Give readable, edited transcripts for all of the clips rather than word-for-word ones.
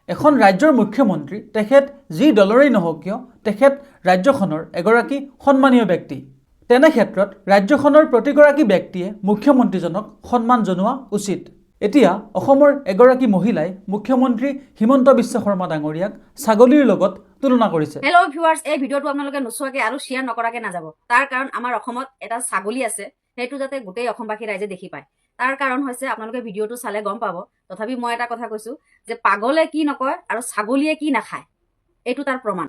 এখন ৰাজ্যৰ মুখ্যমন্ত্ৰী তেখেত যি দলৰেই নহওক কিয় তেখেত ৰাজ্যখনৰ এগৰাকী সন্মানীয় ব্যক্তি। তেনে ক্ষেত্ৰত ৰাজ্যখনৰ প্ৰতিগৰাকী ব্যক্তিয়ে মুখ্যমন্ত্ৰীজনক সন্মান জনোৱা উচিত। এতিয়া অসমৰ এগৰাকী মহিলাই মুখ্যমন্ত্ৰী হিমন্ত বিশ্ব শৰ্মা ডাঙৰীয়াক ছাগলীৰ লগত তুলনা কৰিছে। হেল্ল' ভিউৱাৰ্ছ, এই ভিডিঅ'টো আপোনালোকে নোচোৱাকৈ আৰু শ্বেয়াৰ নকৰাকৈ নাযাব। তাৰ কাৰণ আমাৰ অসমত এটা ছাগলী আছে, সেইটো যাতে গোটেই অসমবাসী ৰাইজে দেখি পায়। তাৰ কাৰণ হৈছে আপোনালোকে ভিডিঅ'টো চালে গম পাব। তথাপি মই এটা কথা কৈছোঁ যে পাগলে কি নকয় আৰু ছাগলীয়ে কি নাখায়, এইটো তাৰ প্ৰমাণ।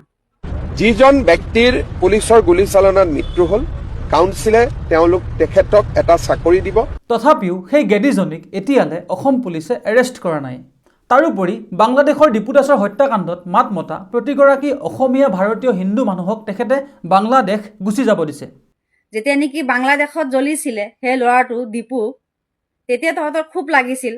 যিজন ব্যক্তিৰ পুলিচৰ গুলীচালনাত মৃত্যু হ'ল, কাউন্সিলে তেখেতক এটা চাকৰি দিব। তথাপিও সেই গেদীজনীক এতিয়ালৈ অসম পুলিচে এৰেষ্ট কৰা নাই। তাৰোপৰি বাংলাদেশৰ ডিপু দাসৰ হত্যাকাণ্ডত মাত মতা প্ৰতিগৰাকী অসমীয়া ভাৰতীয় হিন্দু মানুহক তেখেতে বাংলাদেশ গুচি যাব দিছে। যেতিয়া নেকি বাংলাদেশত জ্বলিছিলে সেই ল'ৰাটো ডিপু, তেতিয়া তহঁতৰ খুব লাগিছিল।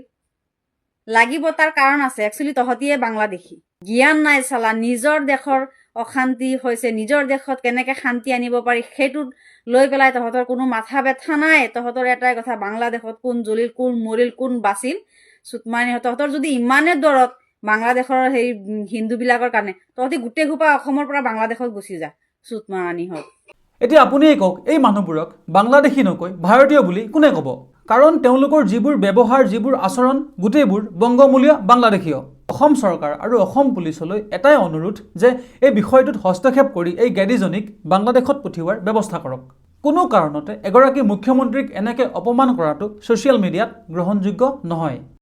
লাগিব, তাৰ কাৰণ আছে। একচুৱেলি তহঁতিয়ে বাংলাদেশী, জ্ঞান নাই চালা। নিজৰ দেশৰ অশান্তি হৈছে, নিজৰ দেশত কেনেকৈ শান্তি আনিব পাৰি সেইটোত লৈ পেলাই তহঁতৰ কোনো মাথা ব্যথা নাই। তহঁতৰ এটাই কথা, বাংলাদেশত কোন জ্বলিল, কোন মৰিল, কোন বাচিল চুটমানি। তহঁতৰ যদি ইমানে দৰত বাংলাদেশৰ সেই হিন্দুবিলাকৰ কাৰণে, তহঁতি গোটেই সোপা অসমৰ পৰা বাংলাদেশত গুচি যা, চুটমানিহঁত। এতিয়া আপুনিয়ে কওক, এই মানুহবোৰক বাংলাদেশী নকৈ ভাৰতীয় বুলি কোনে ক'ব? কাৰণ তেওঁলোকৰ যিবোৰ ব্যৱহাৰ, যিবোৰ আচৰণ, গোটেইবোৰ বংগমূলীয় বাংলাদেশীয়। অসম চৰকাৰ আৰু অসম পুলিচলৈ এটাই অনুৰোধ যে এই বিষয়টোত হস্তক্ষেপ কৰি এই গেদীজনীক বাংলাদেশত পঠিওৱাৰ ব্যৱস্থা কৰক। কোনো কাৰণতে এগৰাকী মুখ্যমন্ত্ৰীক এনেকৈ অপমান কৰাটো ছ'চিয়েল মিডিয়াত গ্ৰহণযোগ্য নহয়।